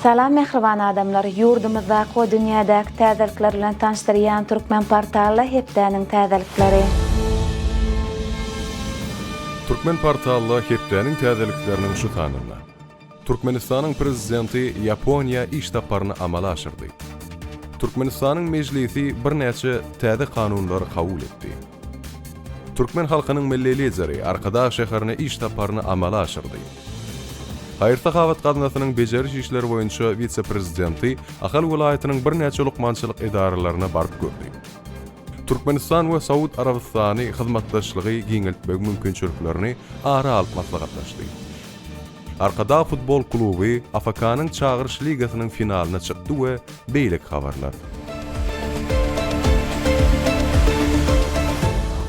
Salam mehriban adamlar, yurdumuzda ve dünyadaki täzelikler bilen tanıştırýan Türkmen portaly hepdäniň täzelikleri. Türkmen portaly hepdäniň täzelikleriniň şu tanyna. Türkmenistanyň prezidenti Yaponiya iş taparyny amala aşyrdy. Türkmenistanyň mejlisi bir näçe täze kanunlary kabul etdi. Türkmen halkynyň milli lideri Arkadaş şäherine iş taparyny amala aşyrdy. Haýyrta Hawat gadnasynyň bejeriş işleri boýunça vitse-prezidenti Ahal welaýatynyň bir näçe lukmançylyk edaralaryna baryp gördi. Türkmenistan we Saud Arabistany hyzmatdaşlygy giňeltmek mümkinçiliklerini ara alyp maslahatlaşdy. Arkada futbol kluby AFK-nyň çağırış ligasynyň finalyna çykdy we beýlek habarlar.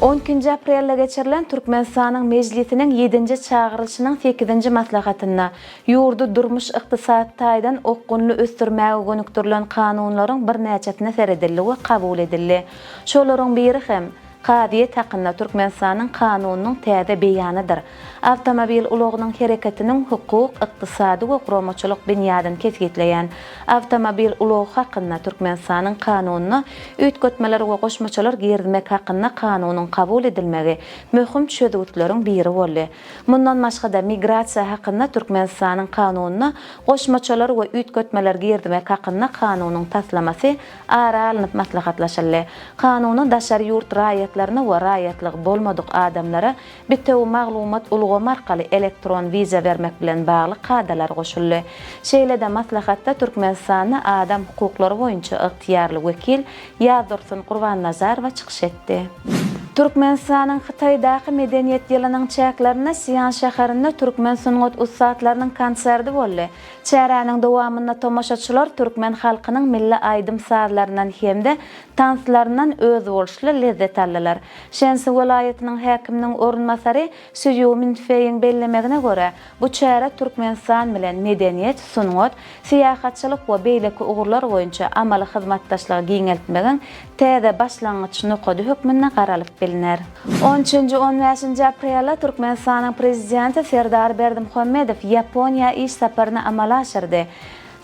12 aprelde geçirilen Türkmenistanyň mejlisiniň 7-nji çağırylşynyň 8-nji maslahatyna ýurdu durmuş ykdysat taýdan okgunly ösdürmäge gönükdirilen kanunlaryň bir näçesine seredildi we kabul edildi. Şolaryň biri hem Qadiye taqynna Türkmenistanyň kanunynyň täze beýanydyr. Awtomobil ulogynyň hereketiniň hukuk, ykdysady we guramaçylyk binýadyny kesgitleýän awtomobil ulogy hakynda Türkmenistanyň kanunyny üýtgetmeler we goşmaçylar girdmek hakynda kanunyň kabul edilmegi möhüm çözüwtleriň biri boldy. Mundan başga migrasiýa hakynda Türkmenistanyň kanunyny goşmaçylar we üýtgetmeler girdmek hakynda kanunyň taslamasy ara alynyp maslahatlaşyldy. Kanuny daşary ýurt raýatlaryna we raýatlyk bolmadyk adamlara bitew maglumat ulgam arkaly elektron viza vermek bilen bagly kadalar goşuldy. Şeýle-de maslahatda Türkmenistany adam hukuklary boýunça ygtyýarly wekil Ýazdyrsyn Gurbannazarowa çykyş etdi. Türkmenistanyň Hytaýdaky medeniýet ýylynyň çäklerine Siýan şäherinde Türkmen sungat ustaatlarynyň konserti boldy. Çäranyň dowamynda tomoşaçylar Türkmen halkynyň milli aýdym sazlaryndan hemde tanslarynyň öz bolşly lezzet aldylar. Şensi welaýatynyň häkiminiň orunmasary Süýümin Feýin bellemegine görä, bu çäre Türkmenistan bilen medeniýet, sungat, siýahatçylyk we beýleki ugurlar boýunça amaly hyzmatdaşlygy giňeltmegen täze başlangyç nokady hökmüne garalyp bilinär. 13-15 aprelde Türkmenistanyň prezidenti Serdar Berdimuhammedow Yaponiýa iş saparyny amala aşyrdy.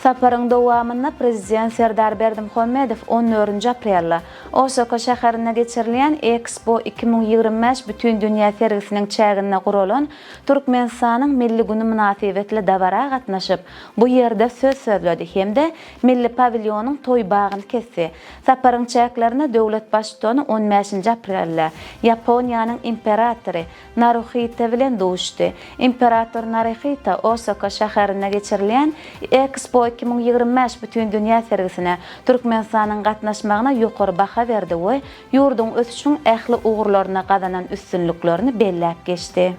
Saparyň dowamynda prezident Serdar Berdimuhammedow 14 aprelde Osaka şäherine geçirilen Expo 2025 bütün dünýä sergisiniň çägine guralan Türkmenistanyň milli güni münasibetli dabara gatnaşyp bu ýerde söz sözledi hemde milli pavilyonyň toý bagyny kesdi. Saparyň çäklerine döwlet başçyny 15 aprelde Yaponiýanyň imperatory Naruhito bilen duşdy. Imperator Naruhito Osaka şäherine geçirilen Expo 2025 bütün dünýä sergisine Türkmenistanyň gatnaşmagyna ýokary baha berdi we ýurdun ösüşiň ähli ugurlaryna gazanan üstünliklerini belläp geçdi.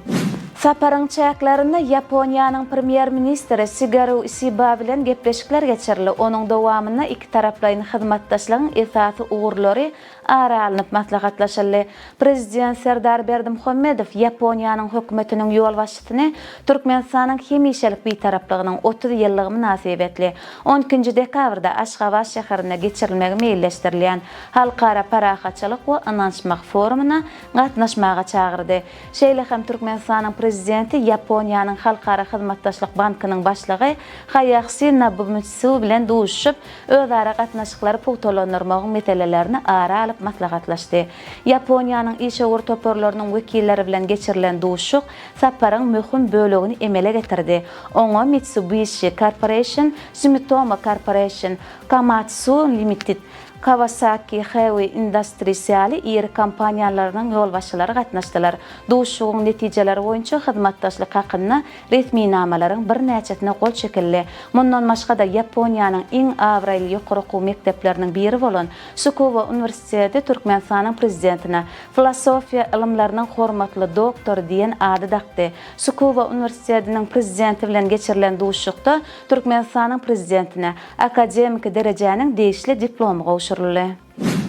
Saparyň çäklerinde Yaponiýanyň premier ministri Shigeru Ishiba bilen gepleşikler geçirildi. Onuň dowamyna iki taraplaryň hyzmatdaşlygyň esasy ugurlary ara alynyp maslahatlaşyldy. Prezident Serdar Berdimuhammedow Yaponiýanyň hökümetiniň ýol başçysyny Türkmenistanyň hemişelik bitaraplygynyň 30 ýyllygy münasibetli 12 dekabrda Aşgabat şäherine geçirilmegi meýilleşdirilýän halkara parahaçylyk we ynançmak forumuna gatnaşmaga çağırdy. Şeýle hem Türkmenistanyň prezidenti Yaponiýanyň halkara hyzmatdaşlyk bankynyň başlygy Hayashi Nobumitsu bilen duşup özara gatnaşyklary puwtalandyrmagyň meselelerini ara alyp maslahatlaşdy. Yaponiýanyň iş ogur toporlarynyň wekilleri bilen geçirilen duşuk saparyň möhüm bölegini emele getirdi. Oňa Mitsubishi Corporation, Sumitomo Corporation, Komatsu Limited, Kawasaki Heavy Industries ýeri kompaniýalarynyň ýolbaşçylary gatnaşdylar. Duşugyň netijeleri boýunça hyzmatdaşlyk hakynda resmi namalaryň bir näçesine gol çekildi. Mundan başga da Yaponiýanyň iň awraýly ýokary okuw mekdepleriniň biri bolan Tsukuba Universiteti Türkmenistanyň prezidentine filosofiýa ilmlerining hormatly doktor diýen ady dakdy. Tsukuba Universitetiniň prezidenti bilen geçirilen duşukda Türkmenistanyň prezidentine akademik derejäniň değişli diplomy gowşuruldy.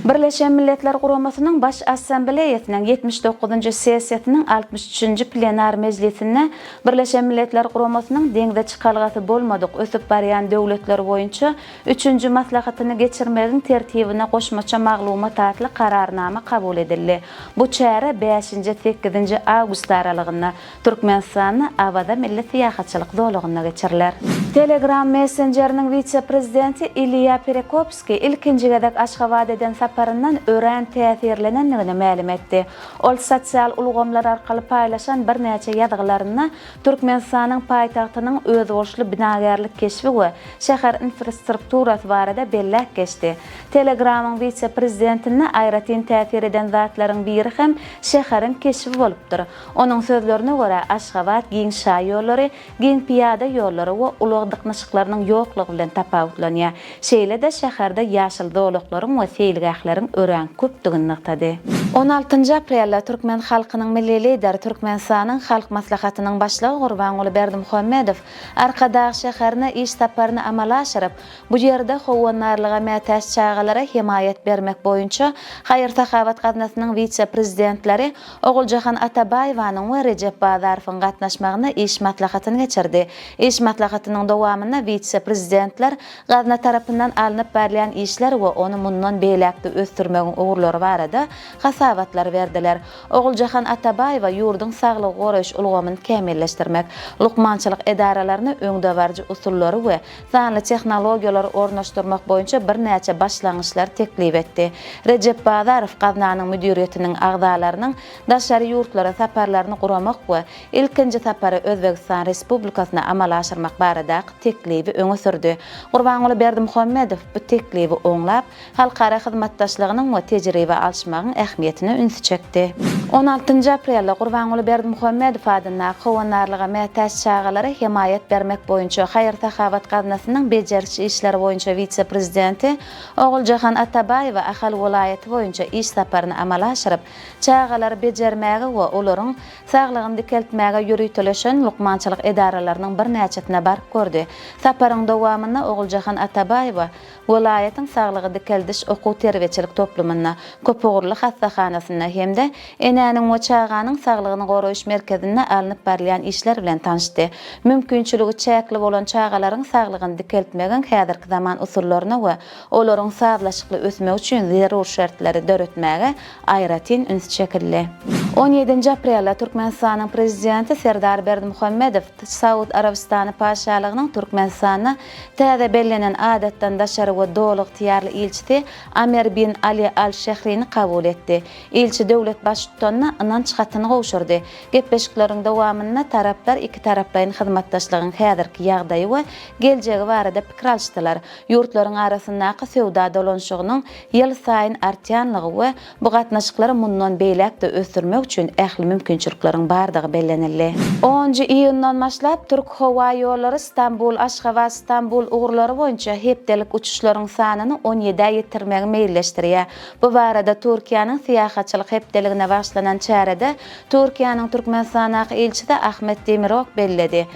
Birleşen Milletler Guramasynyň Baş Assambleýasynyň 79-njy sessiýasynyň 63-nji plenar mejlisinde Birleşen Milletler Guramasynyň deňde çykalgasy bolmadyk ösüp barýan döwletler boýunça 3-nji maslahatyny geçirmegiň tertibine goşmaça maglumat atly kararnama kabul edildi. Bu çäre 5-8 awgust aralygynda Türkmenistanyň awada milli siýahatçylyk zolugyna geçiriler. Telegram Messenger'ning vitse-prezidenti Ilya Perekopski ilkinji gedek Aşgabat eden saparından ören täsirlenenligini ma'lum etdi. Ol sosial ulgamlar arkaly paylaşan bir näçe ýazgylaryna Türkmenistanyň paýtagtynyň özgörüşli binagerlik keşfi we şäher infrastrukturasy barada bellek geçdi. Telegram'yň vitse-prezidentine aýratyn täsir eden zatlaryň biri hem şäheriň keşfi bolupdyr. Onuň sözlerine görä Aşgabat giň şaý ýollary, giň piýada ýollary we dıqnaşıqlarının yoxluğu bilen tapawutlanýar. Şeýle de şäherde ýaşyl dowlaklaryň we seýilgählaryň ören köpdigini nykdy. 16 aprelde Türkmen halkynyň milli lideri Türkmenistanyň halk maslahatynyň başlygy Gurbanuly Berdimuhammedow Arkadaş şäherine iş saparyny amala aşyryp, bu ýerde howanarlyga mätäş çağalara himayet bermek boýunça Haýyr-Sahabat gatnaşynyň vitse-prezidentleri Oguljahan Atabaýewanyň we Recep Bazarowyň gatnaşmagyna iş maslahatyny geçirdi. İş maslahatynyň dowamyna vitse-prezidentler gazna tarapyndan alınıp berilýän işler we onu mundan beýlekde ösdürmegiň ugurlary barada hasabatlar berdiler. Oguljahan Atabaýewa ýurduň saglygy goraýyş ulgamyny kämilleşdirmek, lukmançylyk edaralaryny öňde barjy usullary we sanly tehnologiýalary ornaşdyrmak boýunça bir näçe başlangyçlar teklip etdi. Recep Bazarow gaznanyň müdiriýetiniň agdalarynyň daşary ýurtlara saparlaryny guramak we ilkinji sapary Özbegistan Respublikasyna amala aşyrmak barada teklibi öňe sürdi. Gurbanuly Berdimuhammedow bu teklibi oňlap, halkara hyzmatdaşlygynyň we tejribe alşmagyň ähmiýetini ünsü çekdi. 16 aprelde Gurbanuly Berdimuhammedow adyna howanarlyga mätäş çağalara himayet bermek boýunça Haýyr-Sahabat gaznasynyň bejerişi işleri boýunça vitse-prezidenti Oguljahan Atabaýewa Ahal welaýaty boýunça iş saparyny amala aşyryp, çağalary bejermäge we olaryň saglygyny dikeltmäge ýürütüleşen lukmançylyk edaralarynyň bir näçetine barıp gördü. Saparyň dowamyna Oguljahan Atabaýewa welaýatyň saglygy dikeldiş okuw terbiýeçilik toplumyna, Köpügürli hastahanasyna hemde enäniň we çağanyň saglygyny goraýyş merkezine alınıp berilýän işler bilen tanışdy. Mümkinçiligi çäkli bolan çağalaryň saglygyny dikeltmegen häzirki zaman usullaryna we olaryň sağlaşykly ösmek üçin zerur şertleri döretmäge aýratyn üns çekildi. 17 aprelde Türkmenistanyň prezidenti Serdar Berdimuhammedow Saud Arabistany paşalygynyň Türkmenistana täze bellenen adatdan daşary we dowluk tiýarly ilçisi Amer bin Ali al-Şehrini kabul etdi. İlçi döwlet başçysyna ynanç hatyny gowşurdy. Gepleşikleriň dowamyna taraplar iki taraplaryň hyzmatdaşlygynyň häzirki ýagdaýy we geljegi barada pikir alşdylar. Ýurtlaryň arasyndaky sowda dolanşygynyň ýyl saýyn artýanlygy we bu gatnaşyklary mundan beýlekde ösdürmek üçin ähli mümkinçilikleriň bardygy bellenildi. 10 iýundan başlap Türk howa ýollary Istanbul, Aşgabat, Istanbul ugurlary boýunça hepdelik uçuşlaryň sanyny 17-e ýetirmäge meýilleşdirýär. Bu barada Türkiýanyň syýahatçylyk hepdeligine başlanan çärede Türkiýanyň Türkmenistanaky elçisi Ahmet Demirok belledi.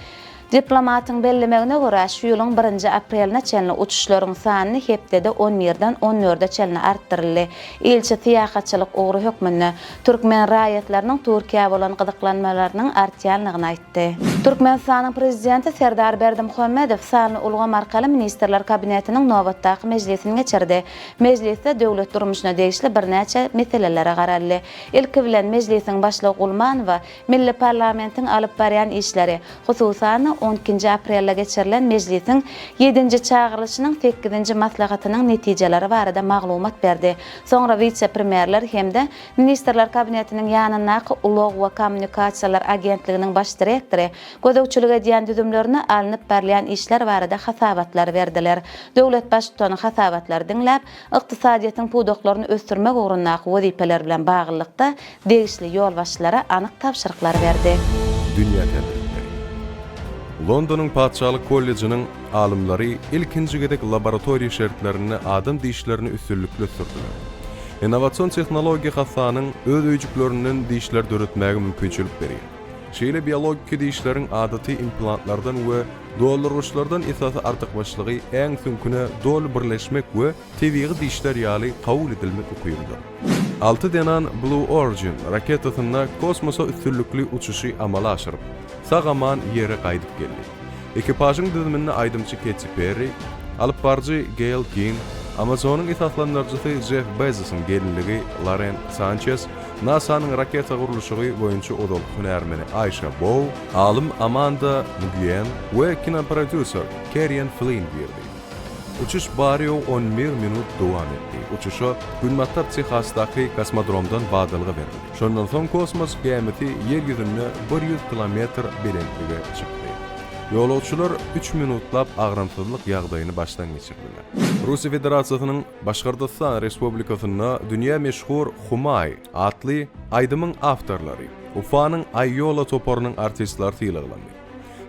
Diplomatyň bellemegine görä şu ýylyň 1 apreline çenli uçuşlaryň sanyny hepdede 11-den 14-e çenli artdyryldy. Elçi syýahatçylyk ugry hökmüne türkmen raýatlarynyň Türkiýe bolan gydyklanmalarynyň artýanlygyny aýtdy. Türkmenistanyň prezidenti Serdar Berdimuhammedow sanly ulgam arkaly ministrler kabinetiniň nowatdaky mejlisini geçirdi. Mejlisde döwlet durmuşyna degişli bir näçe meselelere garaldy. Ilki bilen mejlisiň başlygy Gulmanowa milli parlamentiň alyp barýan işleri, hususan 12 aprelde geçirilen meclisin 7. çağrılışının 8. maslahatynyň netijeleri barada maglumat berdi. Soňra vice-premierler hemde ministrler kabinetiniň ýanynaky ulug we kommunikasiýalar agentliginiň baş direktory gözegçilik edýän düzümlerini alınıp berilýän işler barada hasabatlar berdiler. Döwlet başçysyny hasabatlar dinläp, ykdysadyýatyň pudoklaryny ösdürmek ugrundaky wezipeler bilen baglanykda degişli ýol başçylara anyk tapşyryklar berdi. Dünya täzelikleri. Londonyň Padşalyk Kollejinyň alymlary ilkinji gedek laboratoriýa şertlerini adam diýişlerini üstünlikle sürdüler. Innowasion tehnologiýa hasanyň öz öýjüklerinden diýişler döretmäge mümkinçilik berýär. Şeýle biologik diýişleriň adaty implantlardan we doldurguçlardan esasy artykbaşlygy äň sünküne dol birleşmek we tebiği diýişler ýaly kabul edilmek ukuyumdur. 6 denan Blue Origin raketasyna kosmosa üstünlikli uçuşy amala aşyryp, sagaman ýere gaýdyp geldi. Ekipasyň düzümine aýdymçy Katy Perry, alyp barjy Gail King, Amazon'un ithaslandırıcısı Jeff Bezos'un gelinligi Lauren Sanchez, NASA'nın raketa guruluşu boyunca odol hünärmeni Aisha Bow, alim Amanda Nguyen we kino prodüser Karian Flynn berdi. Uçuş bari 11 minut devam etdi. Uçuşa Günmatlar Texas'daki kosmodromdan badalga berdi. Şondan soň kosmos gemisi yer yüzüne 100 kilometr belentlige çıktı. Yolçular 3 minutlap agramsızlyk ýagdaýyny başdan geçirdiler. Russiýa Federatsiýasynyň Başgordistan Respublikasyna dünýä meşhur Humay atly aýdymyň awtorlary, Ufanyň Aýyola toporunyň artistlary tiýlaglandy.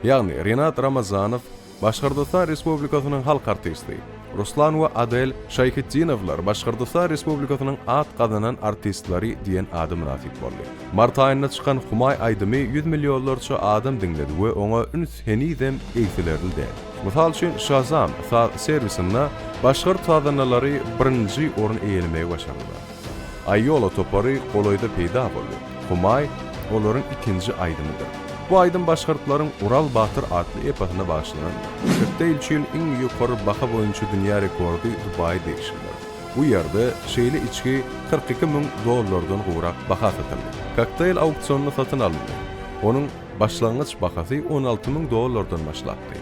Ýagny Renat Ramazanov, Başgordistan Respublikasynyň halk artisti, Ruslan we Adel Şaýhytdinowlar Başgordistan Respublikasynyň at gazanan artistlary diýen ady münasip boldy. Mart aýyna çykan Humay aýdymy 100 millionlarça adam dinledi we oňa ünsenidem eýtilerildi. Misal üçin Shazam serwisinde başgar tadanalary birinji orun eýelmegi başardy. Aýyola topory goloýda peýda boldy. Humay olaryň ikinji aýdymydyr. Bu aydın başgartlaryň Ural Batır adlı eposyna başlanan 40 ýyl iň ýokary baha boýunça dünýä rekordy Dubai değişildi. Bu ýerde şeýle içki $42,000 gowrak baha satyldy. Kokteyl auksionuna satyn alındy. Onuň başlangyç bahasy $16,000 başlapdy.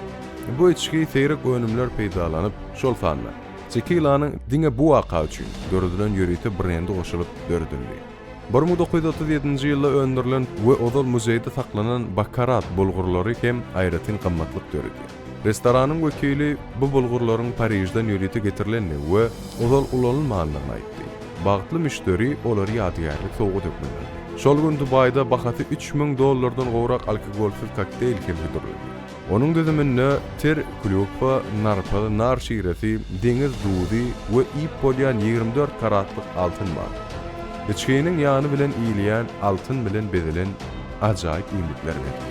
Bu içki seýrek önümler peýdalanyp şol sanlar. Tequilanyň diňe bu waka üçin dördilen ýörüýte brendi goşulyp dördüldi. 1937-nji ýylda öndürilen we odal muzeýde saklanan bakarat bulgurlary hem aýratyn gymmatlyk dördi. Restoranyň wekili bu bulgurlaryň Parijden ýörüýte getirilenini we odal ulanylmagyny aýtdy. Bagtly müşteri olary ýadygärlik sowga dökmeli. Şol gün Dubaýda bahasy $3,000 gowrak alkogolsiz kokteyl kemdirildi. Onuň düzüminde ter klüpa, narpa, nar şiresi, deňiz dudy we ip bolýan 24 karatlyk altyn bar. İçkinin ýany bilen iýilýän, altyn bilen bezilen ajaýyp iýmitler berdi.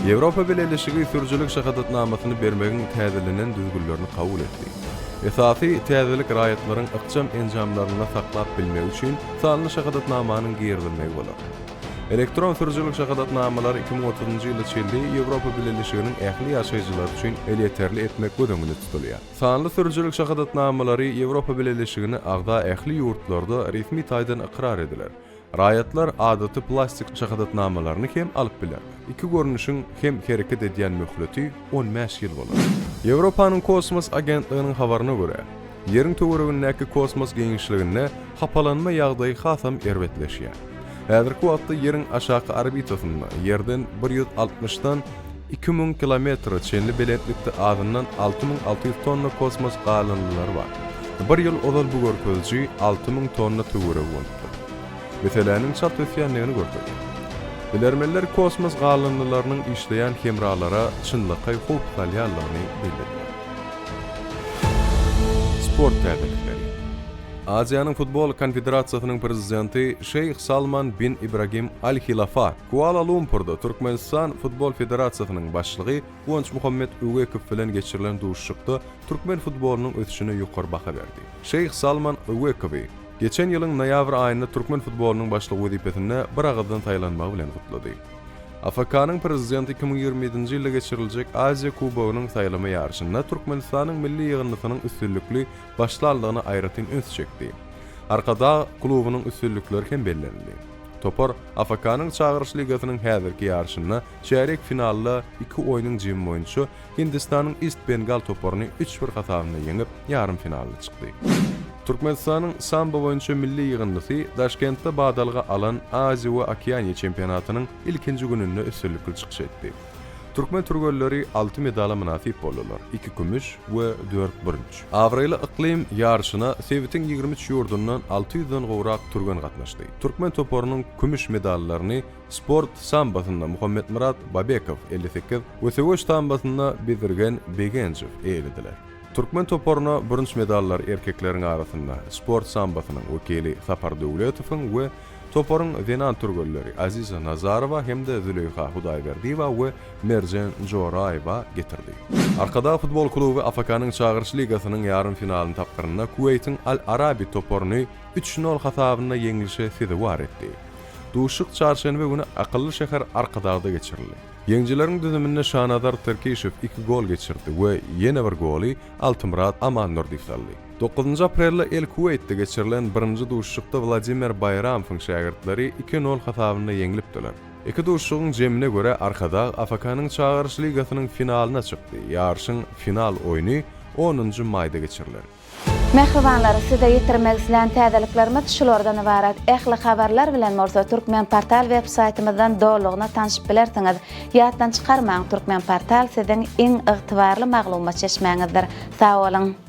Ýewropa Birleşigi sürüjülük şahadatnamasyny bermegiň täzelenen düzgünlerini kabul etdi. Esasy täzelik raýatlaryň ykjam enjamlaryna saklap bilmek üçin sanly şahadatnamanyň giýerilmegi bolar. Elektron sürüjülük şahadatnamalary 2030-njy ýylda çeldi Ýewropa Birleşiginiň ähli ýaşaýjylar üçin elýeterli etmek gödüňünde tutulýar. Sanly sürüjülük şahadatnamalary Ýewropa Birleşigini agda ähli ýurtlarda resmi taýdan ikrar ediler. Raýatlar adaty plastik şahadatnamalaryny hem alyp biler. Iki görnüşiň hem hereket edýän möhleti 15 ýyl bolar. Ýewropanyň kosmos agentligining habaryna görä, ýeriň töweregindäki kosmos geňişligine hapalanma ýagdaýy hasam erwetleşýär. Häzirki wagtda ýeriň aşaky orbitasynda ýerden 160-dan 2000 kilometr çenli belentlikde adından 6600 tonna kosmos galynlylary bar. Bir ýyl odal bu görkezji 6000 tonna töwereg bolupdy. Meseleniň çat ötýänligini gördük. Bilermeler kosmos galynlylarynyň işleýän hemralara çynlyky howp galýanlygyny bildirdi. Sport täzelikleri. Aziýanyň futbol konfederasiýasynyň prezidenti Şeyh Salman bin Ibrahim Al-Hilafa Kuala Lumpurda Türkmenistan Futbol Federasiýasynyň başlygy Gonç Muhammed Ugekow bilen geçirilen duşşukda Türkmen futbolunyň ötüşine ýokary baha berdi. Şeyh Salman Ugekow geçen ýylyň noýabr aýynda Türkmen futbolunyň başlygy wezipetine bir agazdan taýlanmagy bilen gutlady. AFK-nyň prezidenti 2027-nji ýylda geçiriljek Aziýa Kubogynyň saýlama ýarşynda Türkmenistanyň milli ýygynlygynyň üstünlükli başlarlygyny aýratyn öns çekdi. Arkada klubynyň üstünlükleri hem bellendi. Topar AFK-nyň çağırış ligasynyň häzirki ýarşyna çeyrek finalda 2 oýnyň jemy boýunça Hindistanyň East Bengal toparyny 3-1 hasabyna ýeňip ýarym finalga çykdy. Türkmenistanyň samba boýunça milli ýygynlysy Daşkentde badalga alan Aziýa we Okeaniýa çempionatynyň ilkinji gününde üstünlükli çykyş etdi. Türkmen türgölleri 6 medala münasip boldular. 2 kümüş we 4 bürünç. Awraýly iklim ýarşyna Sewitiň 23 ýurdundan 600-dan gowrak türgen gatnaşdy. Türkmen toparynyň kümüş medallaryny sport sambasynda Muhammed Murat Babekow 58 we Segoş sambasynda Bezirgen Begenjew eýlediler. Türkmen toparyna birinci medallar erkekleriň arasynda sport sambasynyň wekili Sapar Döwletowyň we toparyň wenan türgölleri Aziza Nazarowa hemde Züleyha Hudaýberdiýewa we Merjen Joraýewa getirdi. Arkada futbol kluby AFK-nyň çağırış ligasynyň ýarym finalyny tapgyryna Kuweytiň Al-Arabi toparyny 3-0 hasabyna ýeňilişe sedi war etdi. Duşuk çarşembe günü akıllı şäher Arkadarda geçirildi. Ýeňjileriň düzüminde Şanazar Terkişew 2 gol geçirdi we ýene bir goly Altımurat Amannur diýildi. 9 aprelde El Kuwait'te geçirilen birinci duşşukda Vladimir Bayramov'un şagirdleri 2-0 hasabyna yeňilipdiler. Iki duşşugyň jemine göre arkada AFK-nyň çağırış ligasynyň finalyna çykdy. Ýarşyň final oýny 10-njy maýda geçiriler. Mehribanlar, size yitirmek isleyen täzeliklerimiz şulardan ibaret. Ähli habarlar bilen bolsa Türkmen Portal web saytymyzdan dolugyna tanyşyp bilersiňiz. Ýatdan çykarmaň, Türkmen Portal siziň iň ygtybarly maglumat çeşmäňizdir. Sag bolun.